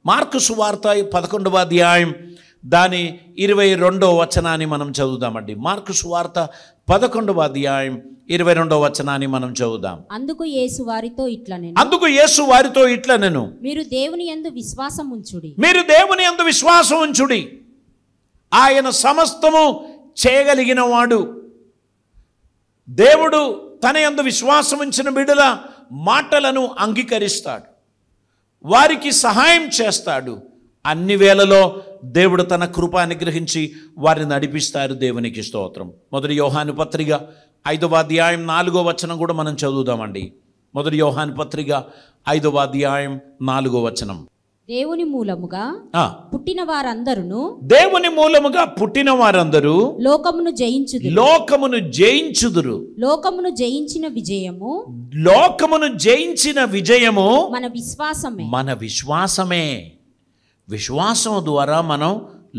Mark సువార్త 11వ అధ్యాయం దాని 22వ వచనాన్ని మనం చదువుదామండి. మార్కు సువార్త 11వ అధ్యాయం 22వ వచనాన్ని మనం చదువుదాం. అందుకు యేసు వారితో ఇట్లనెను, మీరు దేవుని యందు విశ్వాసం ఉంచుడి. ఆయన సమస్తము చేయగలిగిన వాడు. దేవుడు తన యందు విశ్వాసం ఉంచిన బిడ్డల మాటలను అంగీకరిస్తాడు, వారికి సహాయం చేస్తాడు. అన్ని వేళలో దేవుడు తన కృప అనుగ్రహించి వారిని నడిపిస్తారు. దేవునికి స్తోత్రం. మొదటి యోహాను పత్రిక 5వ అధ్యాయం 4వ వచనం కూడా మనం చదువుదామండి. మొదటి యోహాను పత్రిక 5వ అధ్యాయం 4వ వచనం. దేవుని మూలముగా పుట్టిన వారందరూ లోకమును జయించుదురు. లోకమును జయించిన విజయము మన విశ్వాసమే. విశ్వాసం ద్వారా మనం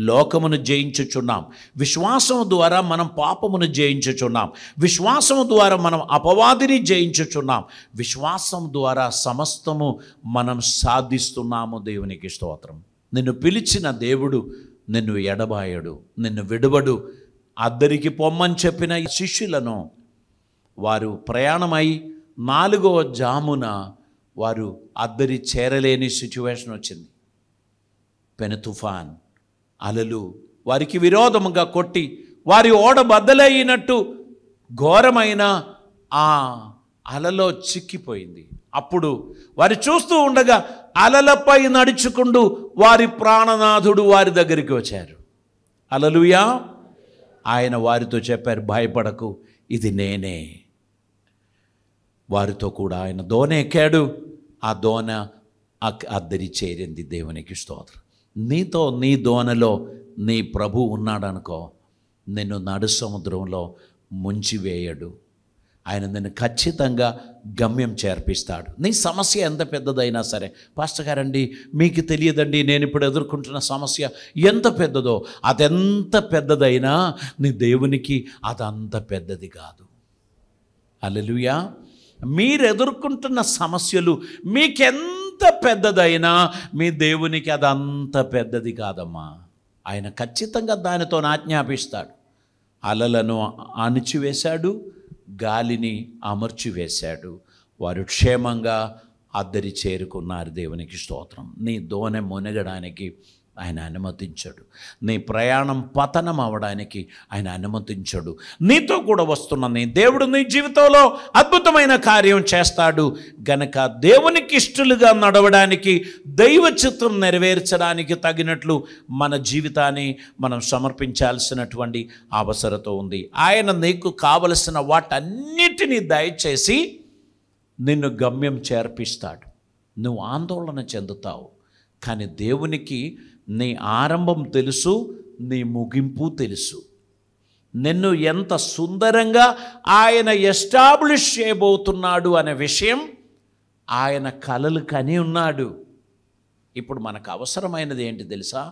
లోకమును జయించుచున్నాం. విశ్వాసం ద్వారా మనం పాపమును జయించుచున్నాం. విశ్వాసం ద్వారా మనం అపవాదిని జయించుచున్నాం. విశ్వాసం ద్వారా సమస్తము మనం సాధిస్తున్నాము. దేవునికి స్తోత్రం. నిన్ను పిలిచిన దేవుడు నిన్ను ఎడబాయడు, నిన్ను విడువడు. అద్దరికి పొమ్మని చెప్పిన శిష్యులను వారు ప్రయాణమై 4వ జామున వారు అద్దరి చేరలేని సిచ్యువేషన్ వచ్చింది. పెను తుఫాన్ అలలు వారికి విరోధముగా కొట్టి వారి ఓడ బద్దలైనట్టు ఘోరమైన ఆ అలలో చిక్కిపోయింది. అప్పుడు వారు చూస్తూ ఉండగా అలలపై నడుచుకుంటూ వారి ప్రాణనాథుడు వారి దగ్గరికి వచ్చారు. హల్లెలూయా. ఆయన వారితో చెప్పారు, భయపడకు, ఇది నేనే. వారితో కూడా ఆయన దోణ ఎక్కాడు. ఆ దోణ అద్దరి చేరింది. దేవునికి స్తోత్రం. నీతో నీ దోణలో నీ ప్రభు ఉన్నాడనుకో, నిన్ను నడు సముద్రంలో ముంచివేయడు. ఆయన నిన్ను ఖచ్చితంగా గమ్యం చేర్పిస్తాడు. నీ సమస్య ఎంత పెద్దదైనా సరే, పాస్టర్ గారండి మీకు తెలియదండి నేను ఇప్పుడు ఎదుర్కొంటున్న సమస్య ఎంత పెద్దదో, అదెంత పెద్దదైనా నీ దేవునికి అదంత పెద్దది కాదు. హల్లెలూయా. మీరు ఎదుర్కొంటున్న సమస్యలు మీకెంత పెద్దదైనా మీ దేవునికి అదంత పెద్దది కాదమ్మా. ఆయన ఖచ్చితంగా దానితో ఆజ్ఞాపిస్తాడు. అలలను అణిచివేశాడు, గాలిని అమర్చివేశాడు. వారు క్షేమంగా అద్దరి చేరుకున్నారు. దేవునికి స్తోత్రం. నీ దోణె మునగడానికి ఆయన అనుమతించడు. నీ ప్రయాణం పతనం అవడానికి ఆయన అనుమతించడు. నీతో కూడా వస్తున్న నీ దేవుడు నీ జీవితంలో అద్భుతమైన కార్యం చేస్తాడు. గనక దేవునికి ఇష్టలుగా నడవడానికి, దైవ చిత్తం నెరవేర్చడానికి తగినట్లు మన జీవితాన్ని మనం సమర్పించాల్సినటువంటి అవసరత ఉంది. ఆయన నీకు కావలసిన వాటన్నిటినీ దయచేసి నిన్ను గమ్యం చేర్పిస్తాడు. నువ్వు ఆందోళన చెందుతావు, కానీ దేవునికి నీ ఆరంభం తెలుసు, నీ ముగింపు తెలుసు. నిన్ను ఎంత సుందరంగా ఆయన ఎస్టాబ్లిష్ చేయబోతున్నాడు అనే విషయం ఆయన కలలు కని ఉన్నాడు. ఇప్పుడు మనకు అవసరమైనది ఏంటి తెలుసా?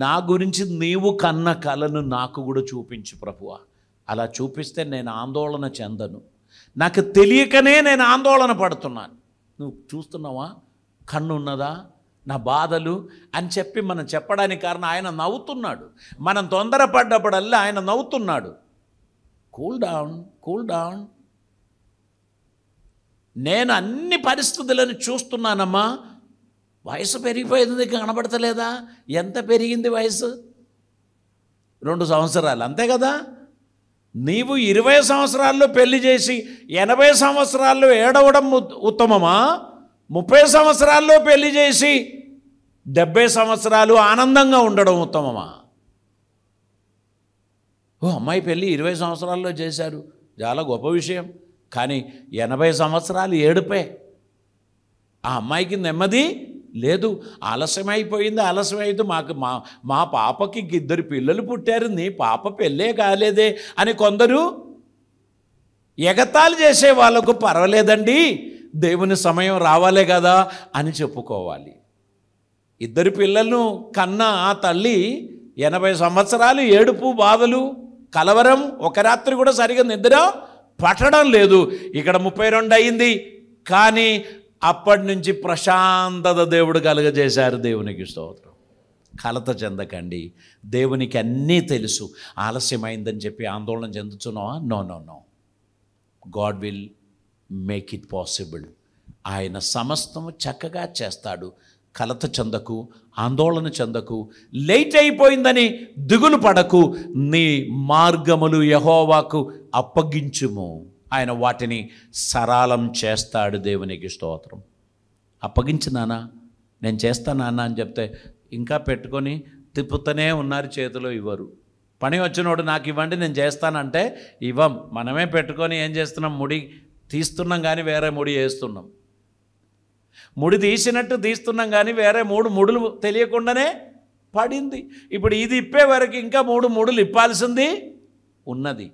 నా గురించి నీవు కన్న కలను నాకు కూడా చూపించు ప్రభువా. అలా చూపిస్తే నేను ఆందోళన చెందను. నాకు తెలియకనే నేను ఆందోళన పడుతున్నాను. నువ్వు చూస్తున్నావా? కన్ను ఉన్నదా నా బాధలు అని చెప్పి మనం చెప్పడానికి కారణం ఆయన నవ్వుతున్నాడు. మనం తొందరపడ్డప్పుడల్లా ఆయన నవ్వుతున్నాడు. Cool down, cool down. నేను అన్ని పరిస్థితులను చూస్తున్నానమ్మా. వయసు పెరిగిపోయింది, కనబడతలేదా? ఎంత పెరిగింది వయసు? 2 సంవత్సరాలు అంతే కదా. నీవు 20 సంవత్సరాల్లో పెళ్లి చేసి 80 సంవత్సరాల్లో ఏడవడం ఉత్తమమా? 30 సంవత్సరాల్లో పెళ్లి చేసి 70 సంవత్సరాలు ఆనందంగా ఉండడం ఉత్తమమా? అమ్మాయి పెళ్ళి 20 సంవత్సరాల్లో చేశారు, చాలా గొప్ప విషయం. కానీ 80 సంవత్సరాలు ఏడుపే. ఆ అమ్మాయికి నెమ్మది లేదు. ఆలస్యమైపోయింది. ఆలస్యమైతే మా పాపకి 2 పిల్లలు పుట్టారు, నీ పాప పెళ్ళే కాలేదే అని కొందరు ఎగతాళి చేసే వాళ్ళకు పర్వాలేదండి, దేవుని సమయం రావాలే కదా అని చెప్పుకోవాలి. 2 పిల్లలను కన్న ఆ తల్లి 80 సంవత్సరాలు ఏడుపు, బాధలు, కలవరం, ఒక రాత్రి కూడా సరిగా నిద్ర పట్టడం లేదు. ఇక్కడ 32 అయింది, కానీ అప్పటి నుంచి ప్రశాంతత దేవుడు కలుగజేశారు. దేవునికి స్తోత్రం. కలత చెందకండి, దేవునికి అన్నీ తెలుసు. ఆలస్యమైందని చెప్పి ఆందోళన చెందుతున్నావా? No no no, God will make it possible. ఆయన సమస్తము చక్కగా చేస్తాడు. కలత చెందకు, ఆందోళన చెందకు, లేట్ అయిపోయిందని దిగులు పడకు. నీ మార్గములు యెహోవాకు అప్పగించుము, ఆయన వాటిని సరళం చేస్తాడు. దేవునికి స్తోత్రం. అప్పగించినానా, నేను చేస్తానా అని చెప్తే ఇంకా పెట్టుకొని తిప్పుతూనే ఉన్నారు, చేతిలో ఇవ్వరు. పని వచ్చినోడు నాకు ఇవ్వండి నేను చేస్తానంటే ఇవ్వం. మనమే పెట్టుకొని ఏం చేస్తున్నాం, ముడి తీస్తున్నాం కానీ వేరే ముడి వేస్తున్నాం. ముడి తీసినట్టు తీస్తున్నాం కానీ వేరే 3 ముడులు తెలియకుండానే పడింది. ఇప్పుడు ఇది ఇప్పే వరకు ఇంకా 3 ముడులు ఇప్పాల్సింది ఉన్నది.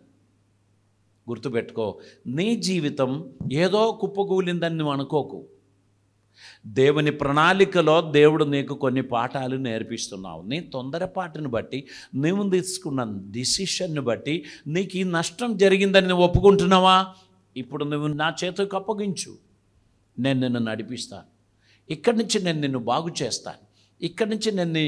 గుర్తుపెట్టుకో, నీ జీవితం ఏదో కుప్పకూలిందని నువ్వు అనుకోకు. దేవుని ప్రణాళికలో దేవుడు నీకు కొన్ని పాఠాలు నేర్పిస్తున్నావు. నీ తొందరపాటును బట్టి, నువ్వు తీసుకున్న డిసిషన్ను బట్టి నీకు ఈ నష్టం జరిగిందని నువ్వు ఒప్పుకుంటున్నావా? ఇప్పుడు నువ్వు నా చేతికి అప్పగించు, నేను నిన్ను నడిపిస్తాను. ఇక్కడి నుంచి నేను నిన్ను బాగు చేస్తాను. ఇక్కడి నుంచి నేను నీ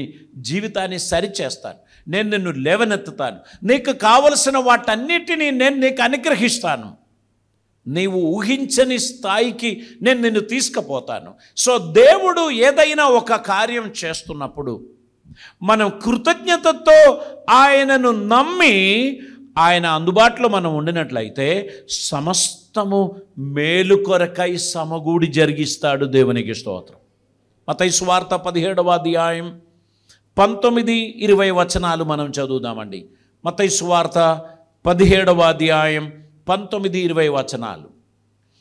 జీవితాన్ని సరిచేస్తాను. నేను నిన్ను లేవనెత్తుతాను. నీకు కావలసిన వాటన్నిటినీ నేను నీకు అనుగ్రహిస్తాను. నీవు ఊహించని స్థాయికి నేను నిన్ను తీసుకుపోతాను. సో దేవుడు ఏదైనా ఒక కార్యం చేస్తున్నప్పుడు మనం కృతజ్ఞతతో ఆయనను నమ్మి ఆయన అందుబాటులో మనం ఉండినట్లయితే సమస్తము మేలు కొరకై సమగూడి జరిగిస్తాడు. దేవునికి స్తోత్రం. మత్తయి సువార్త 17వ అధ్యాయం 19-20 వచనాలు మనం చదువుదామండి. మత్తయి సువార్త 17వ అధ్యాయం 19-20 వచనాలు.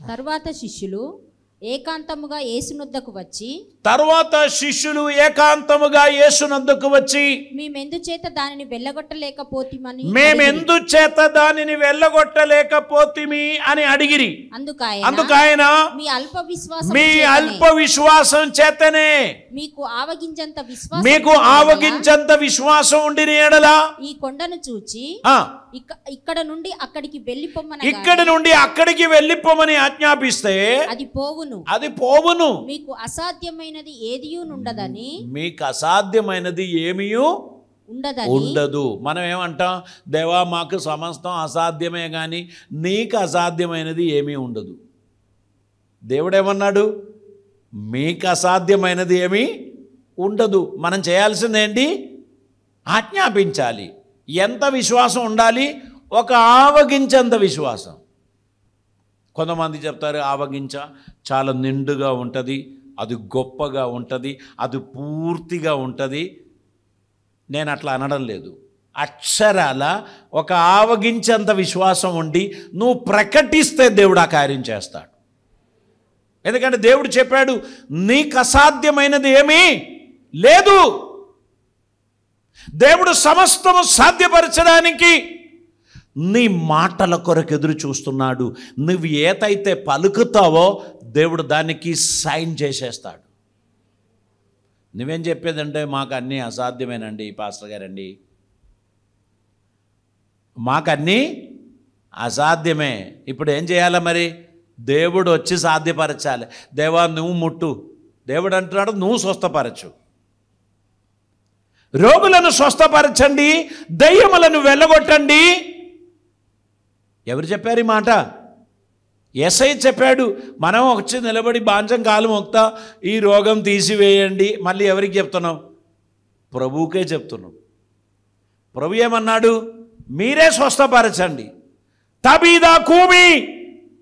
తరువాత శిష్యులు ఏకాంతముగా యేసునొద్దకు వచ్చి మేమెందుచేత దానిని వెళ్ళగొట్టలేకపోతిమి అని అడిగిరి. అందుకాయన మీ అల్ప విశ్వాసం చేతనే మీకు ఆవగించంత విశ్వాసం ఉండిన ఎడల ఈ కొండను చూచి ఇక్కడ నుండి అక్కడికి వెళ్ళిపోమని ఆజ్ఞాపిస్తే అది పోవును. మీకు అసాధ్యమైనది ఏమీ ఉండదు. మనం ఏమంటాం, దేవా మాకు సమస్తం అసాధ్యమే కానీ నీకు అసాధ్యమైనది ఏమీ ఉండదు. దేవుడేమన్నాడు, మీకు అసాధ్యమైనది ఏమీ ఉండదు. మనం చేయాల్సిందేంటి, ఆజ్ఞాపించాలి. ఎంత విశ్వాసం ఉండాలి, ఒక ఆవగించంత విశ్వాసం. కొంతమంది చెప్తారు ఆవగించ చాలా నిండుగా ఉంటుంది, అది గొప్పగా ఉంటుంది, అది పూర్తిగా ఉంటుంది. నేను అట్లా అనడం లేదు. అక్షరాల ఒక ఆవగించంత విశ్వాసం ఉండి నువ్వు ప్రకటిస్తే దేవుడు ఆ కార్యం చేస్తాడు. ఎందుకంటే దేవుడు చెప్పాడు, నీకు అసాధ్యమైనది ఏమీ లేదు. దేవుడు సమస్తము సాధ్యపరచడానికి నీ మాటల కొరకు ఎదురు చూస్తున్నాడు. నువ్వు ఏదైతే పలుకుతావో దేవుడు దానికి సైన్ చేసేస్తాడు. నువ్వేం చెప్పేదంటే మాకు అన్నీ అసాధ్యమేనండి పాస్టర్ గారండి, మాకన్నీ అసాధ్యమే. ఇప్పుడు ఏం చేయాలి మరి? దేవుడు వచ్చి సాధ్యపరచాలి. దేవా నువ్వు ముట్టు. దేవుడు అంటున్నాడు నువ్వు స్వస్థపరచు, రోగులను స్వస్థపరచండి, దయ్యములను వెళ్ళగొట్టండి. ఎవరు చెప్పారు ఈ మాట? యేసయ్య చెప్పాడు. మనం వచ్చి నిలబడి బాంచం కాలు మోక్తా ఈ రోగం తీసివేయండి. మళ్ళీ ఎవరికి చెప్తున్నాం? ప్రభువుకే చెప్తున్నాం. ప్రభు ఏమన్నాడు? మీరే స్వస్థపరచండి. తబీదా కూమి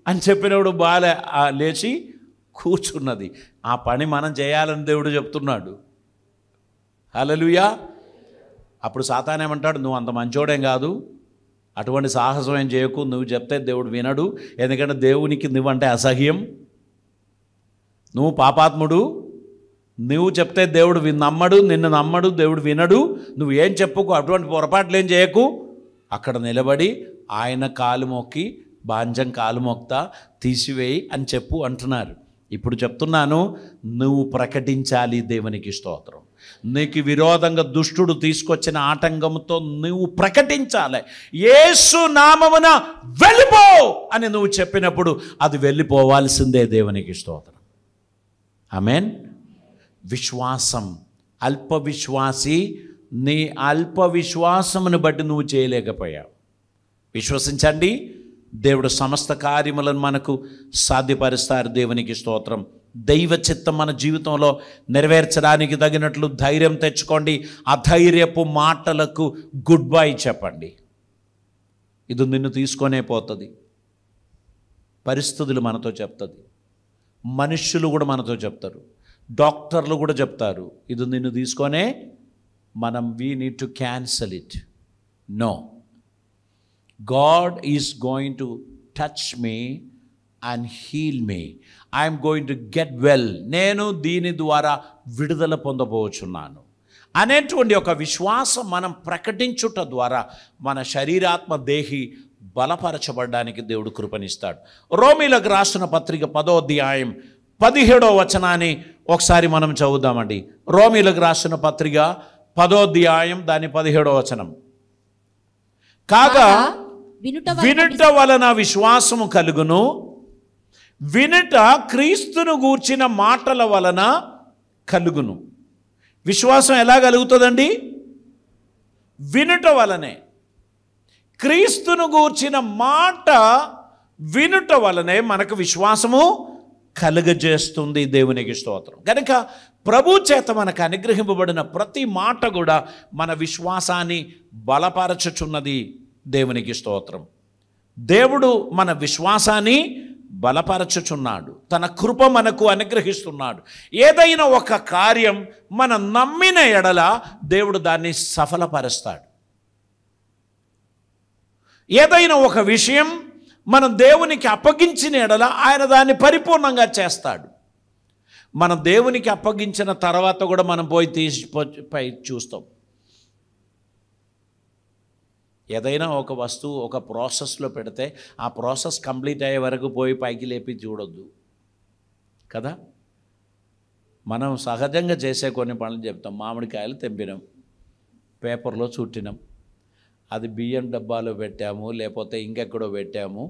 అని చెప్పినప్పుడు బాల లేచి కూర్చున్నది. ఆ పని మనం చేయాలని దేవుడు చెప్తున్నాడు. హల్లెలూయా. అప్పుడు సాతాను ఏమంటాడు, నువ్వు అంత మంచోడేం కాదు, అటువంటి సాహసం ఏం చేయకు, నువ్వు చెప్తే దేవుడు వినడు, ఎందుకంటే దేవునికి నువ్వంటే అసహ్యం, నువ్వు పాపాత్ముడు, నువ్వు చెప్తే దేవుడు నమ్మడు, నిన్ను నమ్మడు, దేవుడు వినడు, నువ్వు ఏం చెప్పుకో, అటువంటి పొరపాట్లు ఏం చేయకు. అక్కడ నిలబడి ఆయన కాలు మొక్కి బాంజం కాలు మొక్తా తీసివేయి అని చెప్పు అంటున్నారు. ఇప్పుడు చెప్తున్నాను, నువ్వు ప్రకటించాలి. దేవునికి స్తోత్రం. నీకు విరోధంగా దుష్టుడు తీసుకొచ్చిన ఆటంకంతో నువ్వు ప్రకటించాలి. యేసు నామమున వెళ్ళిపో అని నువ్వు చెప్పినప్పుడు అది వెళ్ళిపోవాల్సిందే. దేవునికి స్తోత్రం. ఆమేన్. విశ్వాసం. అల్ప విశ్వాసి, నీ అల్ప విశ్వాసమును బట్టి నువ్వు చేయలేకపోయావు. విశ్వసించండి, దేవుడు సమస్త కార్యములను మనకు సాధ్యపరుస్తారు. దేవునికి స్తోత్రం. దైవ చిత్తం మన జీవితంలో నెరవేర్చడానికి తగినట్లు ధైర్యం తెచ్చుకోండి. అధైర్యపు మాటలకు గుడ్ బై చెప్పండి. ఇది నిన్ను తీసుకొనే పోతుంది. పరిస్థితులు మనతో చెప్తుంది, మనుష్యులు కూడా మనతో చెప్తారు, డాక్టర్లు కూడా చెప్తారు, ఇది నిన్ను తీసుకొనే. మనం we need to cancel it. No, God is going to touch me and heal me. I am going to get well. నేను దీని ద్వారా విడుదల పొందబోచున్నాను అనేటువంటి ఒక విశ్వాసం మనం ప్రకటించుట ద్వారా మన శరీరాత్మ దేహి బలపరచబడడానికి దేవుడు కృపనిస్తాడు. రోమీలకు రాసిన పత్రిక 10వ అధ్యాయం 17వ వచనాన్ని ఒకసారి మనం చదువుదామండి. రోమీలకు రాసిన పత్రిక 10వ అధ్యాయం దాని 17వ వచనం. కాగా వినుట వలన విశ్వాసము కలుగును, వినుట క్రీస్తును గూర్చిన మాటల వలన కలుగును. విశ్వాసం ఎలా కలుగుతుందండి? వినుట వలనే. క్రీస్తును గూర్చిన మాట వినుట వలనే మనకు విశ్వాసము కలుగజేస్తుంది. దేవునికి స్తోత్రం. కనుక ప్రభు చేత మనకు అనుగ్రహింపబడిన ప్రతి మాట కూడా మన విశ్వాసాన్ని బలపరచుచున్నది. దేవునికి స్తోత్రం. దేవుడు మన విశ్వాసాన్ని బలపరచుచున్నాడు. తన కృప మనకు అనుగ్రహిస్తున్నాడు. ఏదైనా ఒక కార్యం మనం నమ్మిన ఎడల దేవుడు దాన్ని సఫలపరుస్తాడు. ఏదైనా ఒక విషయం మనం దేవునికి అప్పగించిన ఎడల ఆయన దాన్ని పరిపూర్ణంగా చేస్తాడు. మనం దేవునికి అప్పగించిన తర్వాత కూడా మనం పోయి తీసిపోయి చూస్తాం. ఏదైనా ఒక వస్తువు ఒక ప్రాసెస్లో పెడితే ఆ ప్రాసెస్ కంప్లీట్ అయ్యే వరకు పోయి పైకి లేపి చూడొద్దు కదా. మనం సహజంగా చేసే కొన్ని పనులు చెప్తాం. మామిడికాయలు తెంపినాం, పేపర్లో చుట్టినాం, అది బియ్యం డబ్బాలో పెట్టాము, లేకపోతే ఇంకెక్కడో పెట్టాము.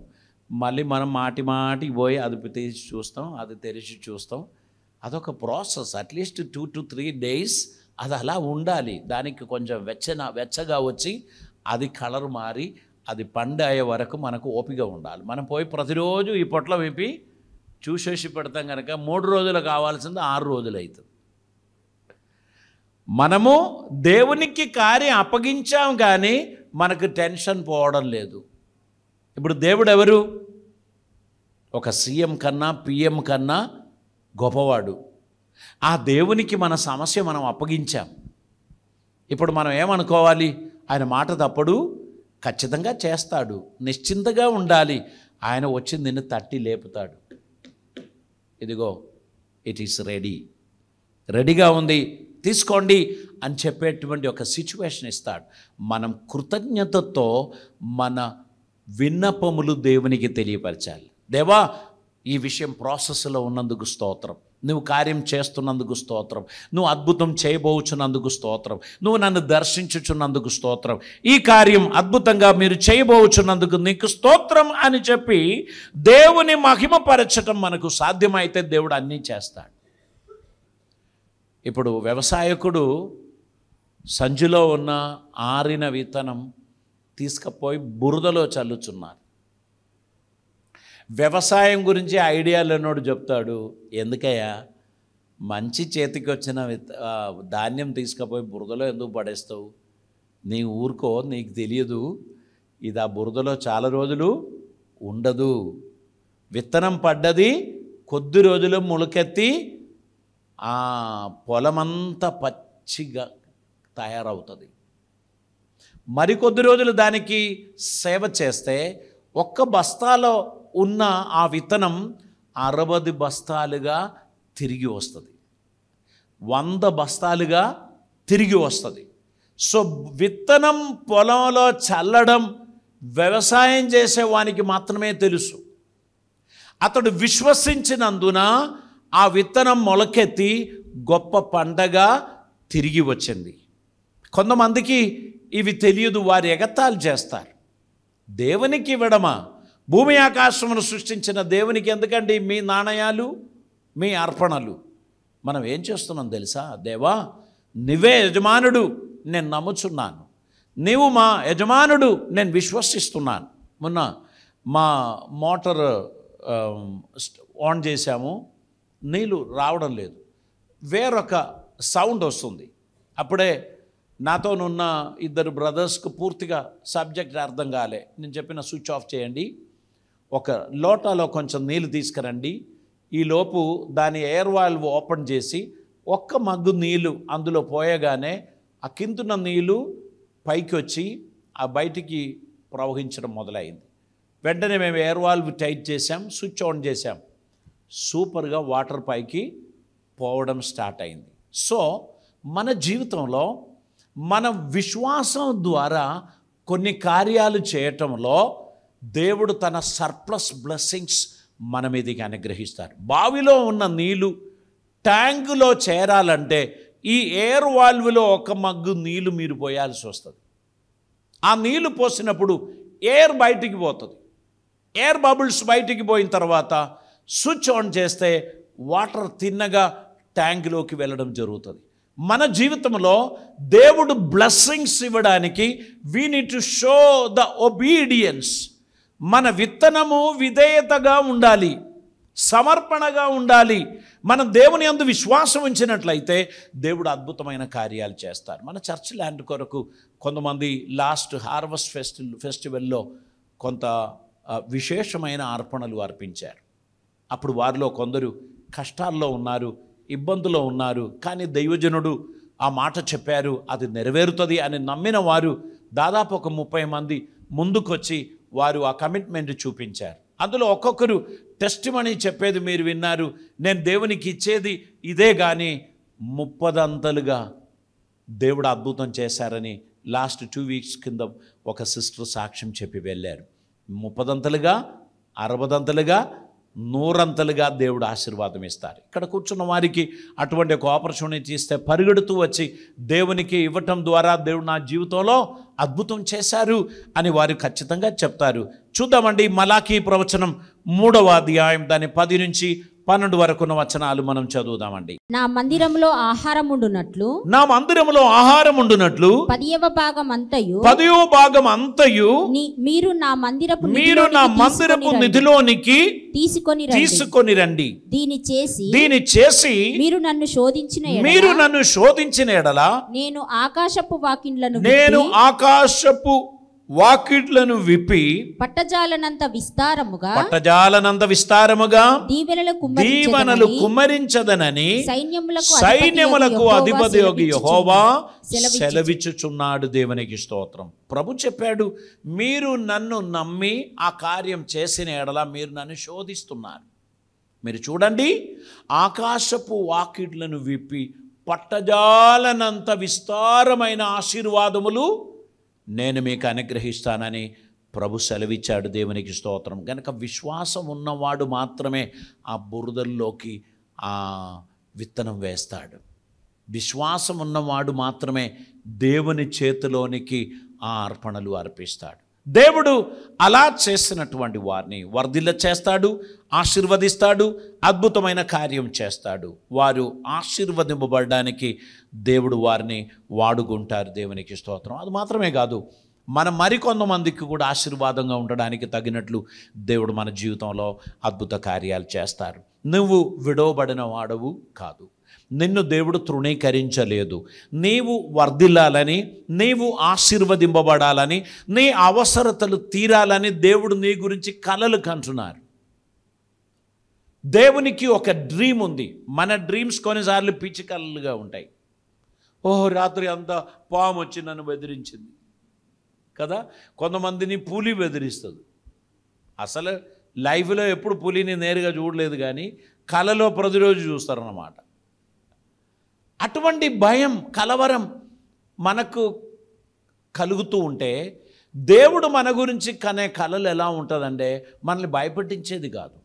మళ్ళీ మనం మాటికి పోయి అది తీసి చూస్తాం, అది తెరిచి చూస్తాం. అదొక ప్రాసెస్. అట్లీస్ట్ 2 to 3 days అది అలా ఉండాలి. దానికి కొంచెం వెచ్చగా వచ్చి అది కలర్ మారి అది పండు అయ్యే వరకు మనకు ఓపిక ఉండాలి. మనం పోయి ప్రతిరోజు ఈ పొట్ల విప్పి చూసేసి పెడతాం కనుక 3 రోజులు కావాల్సింది 6 రోజులు అవుతుంది. మనము దేవునికి కార్యం అప్పగించాం కానీ మనకు టెన్షన్ పోవడం లేదు. ఇప్పుడు దేవుడు ఎవరు? ఒక సీఎం కన్నా పిఎం కన్నా గొప్పవాడు. ఆ దేవునికి మన సమస్య మనం అప్పగించాం. ఇప్పుడు మనం ఏమనుకోవాలి? ఆయన మాట తప్పడు, ఖచ్చితంగా చేస్తాడు, నిశ్చింతగా ఉండాలి. ఆయన వచ్చి నిన్ను తట్టి లేపుతాడు. ఇదిగో ఇట్ ఈస్ రెడీగా ఉంది, తీసుకోండి అని చెప్పేటువంటి ఒక సిచ్యువేషన్ ఇస్తాడు. మనం కృతజ్ఞతతో మన విన్నపములు దేవునికి తెలియపరచాలి. దేవా, ఈ విషయం ప్రాసెస్లో ఉన్నందుకు స్తోత్రం, నువ్వు కార్యం చేస్తున్నందుకు స్తోత్రం, నువ్వు అద్భుతం చేయబోచున్నందుకు స్తోత్రం, నువ్వు నన్ను దర్శించుచున్నందుకు స్తోత్రం, ఈ కార్యం అద్భుతంగా మీరు చేయబోచున్నందుకు నీకు స్తోత్రం అని చెప్పి దేవుని మహిమపరచటం మనకు సాధ్యమైతే దేవుడు అన్నీ చేస్తాడు. ఇప్పుడు వ్యవసాయకుడు సంచిలో ఉన్న ఆరిన విత్తనం తీసుకుపోయి బురదలో చల్లుచున్నారు. వ్యవసాయం గురించి ఐడియా లేనోడు చెప్తాడు, ఎందుకయ్యా మంచి చేతికి వచ్చిన ధాన్యం తీసుకుపోయి బురదలో ఎందుకు పడేస్తావు? నీ ఊరుకో, నీకు తెలియదు, ఇది ఆ బురదలో చాలా రోజులు ఉండదు. విత్తనం పడ్డది కొద్ది రోజులు మొలకెత్తి ఆ పొలమంతా పచ్చిగా తయారవుతుంది. మరికొద్ది రోజులు దానికి సేవ చేస్తే ఒక్క బస్తాలో ఉన్న ఆ విత్తనం 60 బస్తాలుగా తిరిగి వస్తుంది, 100 బస్తాలుగా తిరిగి వస్తుంది. సో విత్తనం పొలంలో చల్లడం వ్యవసాయం చేసేవానికి మాత్రమే తెలుసు. అతడు విశ్వసించినందున ఆ విత్తనం మొలకెత్తి గొప్ప పంటగా తిరిగి వచ్చింది. కొంతమందికి ఇవి తెలియదు, వారు ఎగతాళి చేస్తారు. దేవునికి ఇవ్వడమా? భూమి ఆకాశమును సృష్టించిన దేవునికి ఎందుకండి మీ నాణయాలు, మీ అర్పణలు? మనం ఏం చేస్తున్నాం తెలుసా? దేవా నువ్వే యజమానుడు, నేను నమ్ముచున్నాను, నీవు మా యజమానుడు, నేను విశ్వసిస్తున్నాను. మొన్న మా మోటార్ ఆన్ చేశాము, నీళ్ళు రావడం లేదు, వేరొక సౌండ్ వస్తుంది. అప్పుడే నాతోనున్న ఇద్దరు బ్రదర్స్కు పూర్తిగా సబ్జెక్ట్ అర్థం కాలే. నేను చెప్పిన స్విచ్ ఆఫ్ చేయండి, ఒక లోటాలో కొంచెం నీళ్ళు తీసుకురండి, ఈలోపు దాని ఎయిర్ వాల్వ్ ఓపెన్ చేసి ఒక్క మగ్గు నీళ్ళు అందులో పోయగానే ఆ కిందున్న నీళ్ళు పైకి వచ్చి ఆ బయటికి ప్రవహించడం మొదలైంది. వెంటనే మేము ఎయిర్ వాల్వ్ టైట్ చేసాం, స్విచ్ ఆన్ చేసాం, సూపర్గా వాటర్ పైకి పోవడం స్టార్ట్ అయింది. సో మన జీవితంలో మన విశ్వాసం ద్వారా కొన్ని కార్యాలు చేయటంలో దేవుడు తన సర్ప్లస్ బ్లెస్సింగ్స్ మన మీదకి అనుగ్రహిస్తారు. బావిలో ఉన్న నీళ్ళు ట్యాంకులో చేరాలంటే ఈ ఎయిర్ వాల్వ్లో ఒక మగ్గు నీళ్ళు మీరు పోయాల్సి వస్తుంది. ఆ నీళ్లు పోసినప్పుడు ఎయిర్ బయటికి పోతుంది. ఎయిర్ బబుల్స్ బయటికి పోయిన తర్వాత స్విచ్ ఆన్ చేస్తే వాటర్ తిన్నగా ట్యాంకులోకి వెళ్ళడం జరుగుతుంది. మన జీవితంలో దేవుడు బ్లెస్సింగ్స్ ఇవ్వడానికి we need to show the obedience. మన విత్తనము విధేయతగా ఉండాలి, సమర్పణగా ఉండాలి. మనం దేవుని యందు విశ్వాసం ఉంచినట్లయితే దేవుడు అద్భుతమైన కార్యాలు చేస్తారు. మన చర్చ్ ల్యాండ్ కొరకు కొంతమంది లాస్ట్ హార్వెస్ట్ ఫెస్టివల్లో కొంత విశేషమైన అర్పణలు అర్పించారు. అప్పుడు వారిలో కొందరు కష్టాల్లో ఉన్నారు, ఇబ్బందులో ఉన్నారు, కానీ దైవజనుడు ఆ మాట చెప్పారు, అది నెరవేరుతుంది అని నమ్మిన వారు దాదాపు ఒక 30 మంది ముందుకొచ్చి వారు ఆ కమిట్మెంట్ చూపించారు. అందులో ఒక్కొక్కరు టెస్టిమనీ చెప్పేది మీరు విన్నారు, నేను దేవునికి ఇచ్చేది ఇదే కానీ 30 అంతలుగా దేవుడు అద్భుతం చేశారని లాస్ట్ 2 వీక్స్ కింద ఒక సిస్టర్ సాక్ష్యం చెప్పి వెళ్ళారు. 30 అంతలుగా, 60 అంతలుగా, 100 అంతలుగా దేవుడు ఆశీర్వాదం ఇస్తారు. ఇక్కడ కూర్చున్న వారికి అటువంటి ఒక ఆపర్చునిటీ ఇస్తే పరిగెడుతూ వచ్చి దేవునికి ఇవ్వటం ద్వారా దేవుడు నా జీవితంలో అద్భుతం చేశారు అని వారు ఖచ్చితంగా చెప్తారు. చూద్దామండి, మలాకీ ప్రవచనం 3వ అధ్యాయం దాని 10 నుంచి 12 వరకు ఉన్న వచనాలు మనం చదువుదామండి. నా మందిరంలో ఆహారం ఉండునట్లు, నా మందిరంలో ఆహారం ఉండునట్లు 10వ భాగం అంతయు, 10వ భాగం అంతయు మీరు నా మందిరపు నిధిలోనికి తీసుకొని రండి. దీని చేసి మీరు నన్ను శోధించిన ఎడల నేను ఆకాశపు వాకిట్లను విప్పి పట్టజాలనంత విస్తారముగా దీవెనలు కుమ్మరించదనని సైన్యములకు అధిపతి యెహోవా సెలవిచ్చుచున్నాడు. దేవునికి స్తోత్రం. ప్రభు చెప్పాడు, మీరు నన్ను నమ్మి ఆ కార్యం చేసిన ఎడల మీరు నన్ను శోధిస్తున్నారు. మీరు చూడండి, ఆకాశపు వాకిట్లను విప్పి పట్టజాలనంత విస్తారమైన ఆశీర్వాదములు నేను మీకు అనుగ్రహిస్తానని ప్రభు సెలవిచ్చాడు. దేవునికి స్తోత్రం. కనుక విశ్వాసం ఉన్నవాడు మాత్రమే ఆ బురదల్లోకి ఆ విత్తనం వేస్తాడు. విశ్వాసం ఉన్నవాడు మాత్రమే దేవుని చేతిలోనికి ఆ అర్పణలు అర్పిస్తాడు. దేవుడు అలా చేసినటువంటి వారిని వర్ధిల్ల చేస్తాడు, ఆశీర్వదిస్తాడు, అద్భుతమైన కార్యం చేస్తాడు. వారు ఆశీర్వదింపబడడానికి దేవుడు వారిని వాడుకుంటారు. దేవునికి స్తోత్రం. అది మాత్రమే కాదు, మన మరికొంతమందికి కూడా ఆశీర్వాదంగా ఉండడానికి తగినట్లు దేవుడు మన జీవితంలో అద్భుత కార్యాలు చేస్తారు. నువ్వు విడవబడిన వాడవు కాదు, నిన్ను దేవుడు తృణీకరించలేదు. నీవు వర్ధిల్లాలని, నీవు ఆశీర్వదింపబడాలని, నీ అవసరతలు తీరాలని దేవుడు నీ గురించి కలలు కంటున్నారు. దేవునికి ఒక డ్రీమ్ ఉంది. మన డ్రీమ్స్ కొన్నిసార్లు పిచ్చి కలలుగా ఉంటాయి. ఓహో, రాత్రి అంతా పాము వచ్చి నన్ను బెదిరించింది కదా. కొంతమందిని పులి బెదిరిస్తుంది. అసలు లైఫ్లో ఎప్పుడు పులిని నేరుగా చూడలేదు, కానీ కలలో ప్రతిరోజు చూస్తారన్నమాట. అటువంటి భయం, కలవరం మనకు కలుగుతూ ఉంటే దేవుడు మన గురించి కనే కలలు ఎలా ఉంటుందంటే మనల్ని భయపెట్టించేది కాదు,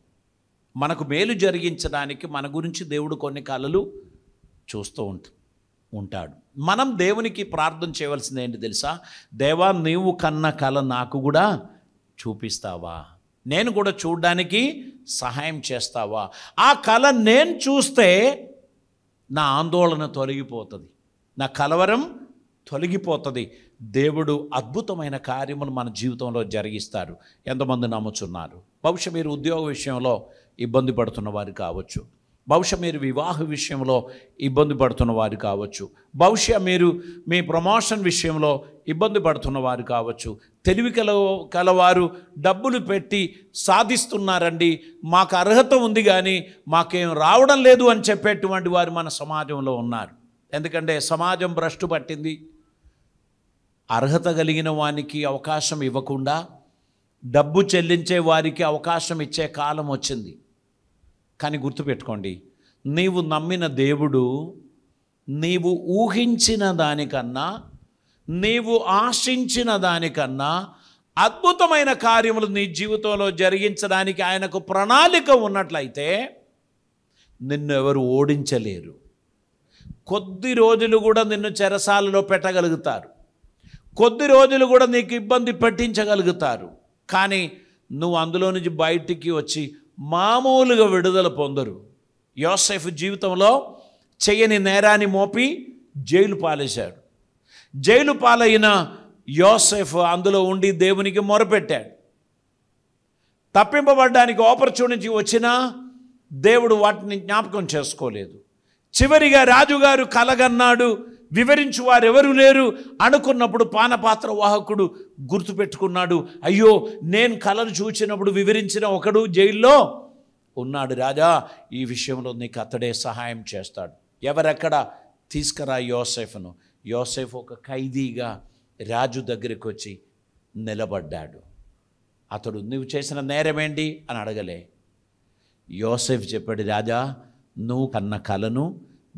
మనకు మేలు జరిగించడానికి మన గురించి దేవుడు కొన్ని కలలు చూస్తూ ఉంటాడు. మనం దేవునికి ప్రార్థన చేయవలసింది ఏంటి తెలుసా? దేవా, నీవు కన్న కల నాకు కూడా చూపిస్తావా? నేను కూడా చూడడానికి సహాయం చేస్తావా? ఆ కల నేను చూస్తే నా ఆందోళన తొలగిపోతుంది, నా కలవరం తొలగిపోతుంది. దేవుడు అద్భుతమైన కార్యములు మన జీవితంలో జరిగిస్తారు. ఎంతమంది నమ్ముచున్నారు? బహుశా మీరు ఉద్యోగ విషయంలో ఇబ్బంది పడుతున్న వారు కావచ్చు, బహుశా మీరు వివాహ విషయంలో ఇబ్బంది పడుతున్న వారు కావచ్చు, బహుశా మీరు మీ ప్రమోషన్ విషయంలో ఇబ్బంది పడుతున్న వారు కావచ్చు. తెలివి కలవారు డబ్బులు పెట్టి సాధిస్తున్నారండి, మాకు అర్హత ఉంది కానీ మాకేం రావడం లేదు అని చెప్పేటువంటి వారు మన సమాజంలో ఉన్నారు. ఎందుకంటే సమాజం భ్రష్టు పట్టింది. అర్హత కలిగిన వానికి అవకాశం ఇవ్వకుండా డబ్బు చెల్లించే వారికి అవకాశం ఇచ్చే కాలం వచ్చింది. కానీ గుర్తుపెట్టుకోండి, నీవు నమ్మిన దేవుడు నీవు ఊహించిన దానికన్నా, నీవు ఆశించిన దానికన్నా అద్భుతమైన కార్యములు నీ జీవితంలో జరిగించడానికి ఆయనకు ప్రణాళిక ఉన్నట్లయితే నిన్ను ఎవరు ఓడించలేరు. కొద్ది రోజులు కూడా నిన్ను చెరసాలలో పెట్టగలుగుతారు, కొద్ది రోజులు కూడా నీకు ఇబ్బంది పెట్టించగలుగుతారు. కానీ నువ్వు అందులో నుంచి బయటికి వచ్చి మామూలుగా విడుదల పొందరు. యోసేఫు జీవితంలో చెయ్యని నేరాన్ని మోపి జైలు పాలేశాడు. జైలు పాలైన యోసేఫు అందులో ఉండి దేవునికి మొరపెట్టాడు. తప్పింపబడ్డానికి ఆపర్చునిటీ వచ్చినా దేవుడు వాటిని జ్ఞాపకం చేసుకోలేదు. చివరిగా రాజుగారు కలగన్నాడు, వివరించు వారెవరు లేరు అనుకున్నప్పుడు పానపాత్ర వాహకుడు గుర్తుపెట్టుకున్నాడు. అయ్యో, నేను కలను చూచినప్పుడు వివరించిన ఒకడు జైల్లో ఉన్నాడు రాజా, ఈ విషయంలో నీకు అతడే సహాయం చేస్తాడు. ఎవరెక్కడ? తీసుకురా యోసేఫును. యోసేఫ్ ఒక ఖైదీగా రాజు దగ్గరికి వచ్చి నిలబడ్డాడు. అతడు నువ్వు చేసిన నేరమేంటి అని అడగలే. యోసేఫ్ చెప్పాడు, రాజా, నువ్వు కన్న కలను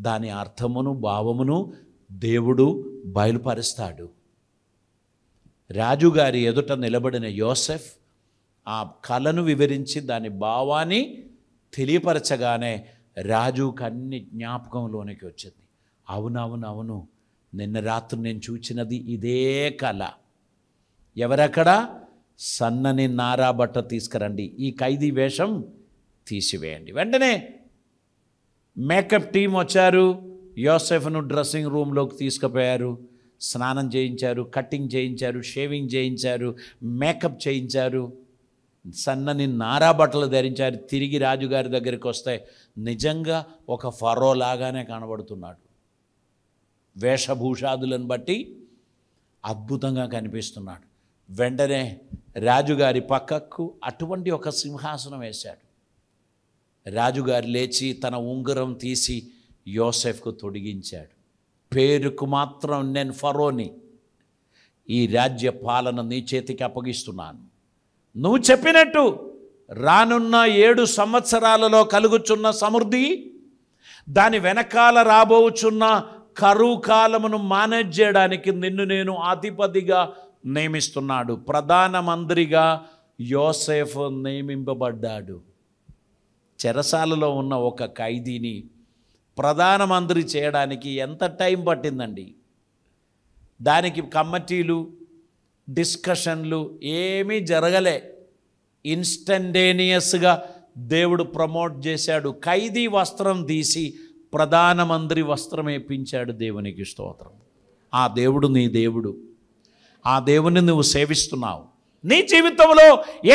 దాని అర్థమును భావమును దేవుడు బయలుపరుస్తాడు. రాజుగారి ఎదుట నిలబడిన యోసేఫ్ ఆ కలను వివరించి దాని భావాన్ని తెలియపరచగానే రాజుకు అన్ని జ్ఞాపకంలోనికి వచ్చింది. అవునవునవును, నిన్న రాత్రి నేను చూచినది ఇదే కళ. ఎవరక్కడ? సన్నని నారా బట్ట తీసుకురండి, ఈ ఖైదీ వేషం తీసివేయండి. వెంటనే మేకప్ టీం వచ్చారు, యోసేఫ్ను డ్రెస్సింగ్ రూమ్లోకి తీసుకుపోయారు, స్నానం చేయించారు, కటింగ్ చేయించారు, షేవింగ్ చేయించారు, మేకప్ చేయించారు, సన్నని నారా బట్టలు ధరించారు. తిరిగి రాజుగారి దగ్గరికి వస్తే నిజంగా ఒక ఫరో లాగానే కనబడుతున్నాడు. వేషభూషాదులను బట్టి అద్భుతంగా కనిపిస్తున్నాడు. వెంటనే రాజుగారి పక్కకు అటువంటి ఒక సింహాసనం వేశాడు. రాజుగారు లేచి తన ఉంగరం తీసి యోసేఫ్కు తొడిగించాడు. పేరుకు మాత్రం నేను ఫరోని, ఈ రాజ్య పాలన నీ చేతికి అప్పగిస్తున్నాను. నువ్వు చెప్పినట్టు రానున్న 7 సంవత్సరాలలో కలుగుచున్న సమృద్ధి, దాని వెనకాల రాబోచున్న కరువు కాలమును మేనేజ్ చేయడానికి నిన్ను నేను అధిపతిగా నియమిస్తున్నాడు. ప్రధానమంత్రిగా యోసేఫ్ నియమింపబడ్డాడు. చెరసాలలో ఉన్న ఒక ఖైదీని ప్రధానమంత్రి చేయడానికి ఎంత టైం పట్టిందండి? దానికి కమిటీలు, డిస్కషన్లు ఏమీ జరగలే. ఇన్స్టంటేనియస్గా దేవుడు ప్రమోట్ చేశాడు. ఖైదీ వస్త్రం తీసి ప్రధానమంత్రి వస్త్రం వేయించాడు. దేవునికి స్తోత్రం. ఆ దేవుడు నీ దేవుడు, ఆ దేవుని నువ్వు సేవిస్తున్నావు. నీ జీవితంలో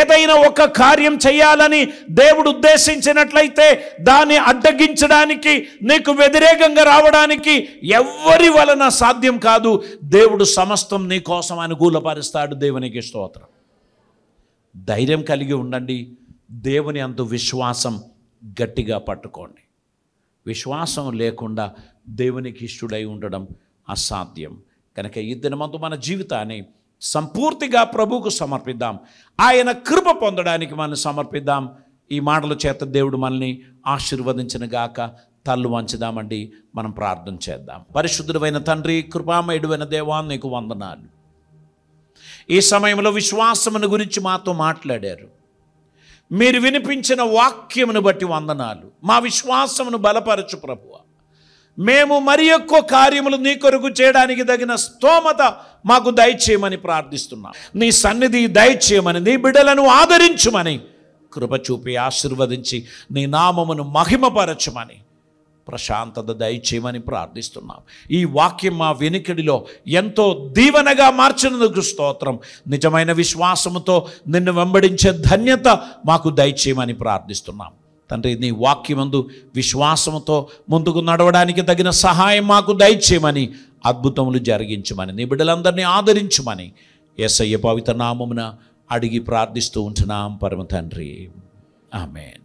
ఏదైనా ఒక కార్యం చేయాలని దేవుడు ఉద్దేశించినట్లయితే దాన్ని అడ్డగించడానికి, నీకు వ్యతిరేకంగా రావడానికి ఎవ్వరి వలన సాధ్యం కాదు. దేవుడు సమస్తం నీ కోసం అనుకూలపరుస్తాడు. దేవునికి స్తోత్రం. ధైర్యం కలిగి ఉండండి. దేవుని అందు విశ్వాసం గట్టిగా పట్టుకోండి. విశ్వాసం లేకుండా దేవునికి ఇష్టడై ఉండడం అసాధ్యం. కనుక ఈ దినమందు మన జీవితాన్ని సంపూర్తిగా ప్రభువుకు సమర్పిద్దాం. ఆయన కృప పొందడానికి మనం సమర్పిద్దాం. ఈ మాటల చేత దేవుడు మనల్ని ఆశీర్వదించిన గాక. తల్లు వంచుదామండి, మనం ప్రార్థన చేద్దాం. పరిశుద్ధుడైన తండ్రి, కృపామయుడైన దేవా, నీకు వందనాలు. ఈ సమయంలో విశ్వాసమును గురించి మాతో మాట్లాడారు. మీరు వినిపించిన వాక్యమును బట్టి వందనాలు. మా విశ్వాసమును బలపరచు ప్రభువా. మేము మరి ఎక్కువ కార్యములు నీ కొరకు చేయడానికి తగిన స్తోమత మాకు దయచేయమని ప్రార్థిస్తున్నాం. నీ సన్నిధి దయచేయమని, నీ బిడ్డలను ఆదరించుమని, కృప చూపి ఆశీర్వదించి నీ నామమును మహిమపరచమని ప్రశాంతత దయచేయమని ప్రార్థిస్తున్నాం. ఈ వాక్యం మా వెనుకడిలో ఎంతో దీవెనగా మార్చినందుకు స్తోత్రం. నిజమైన విశ్వాసముతో నిన్ను వెంబడించే ధన్యత మాకు దయచేయమని ప్రార్థిస్తున్నాం తండ్రి. నీ వాక్యమందు విశ్వాసముతో ముందుకు నడవడానికి తగిన సహాయం మాకు దయచేయమని, అద్భుతములు జరిగించమని, నీ బిడ్డలందరినీ ఆదరించమని యేసయ్య పవిత్ర నామమున అడిగి ప్రార్థిస్తూ ఉంటున్నాం పరమ తండ్రి. ఆమేన్.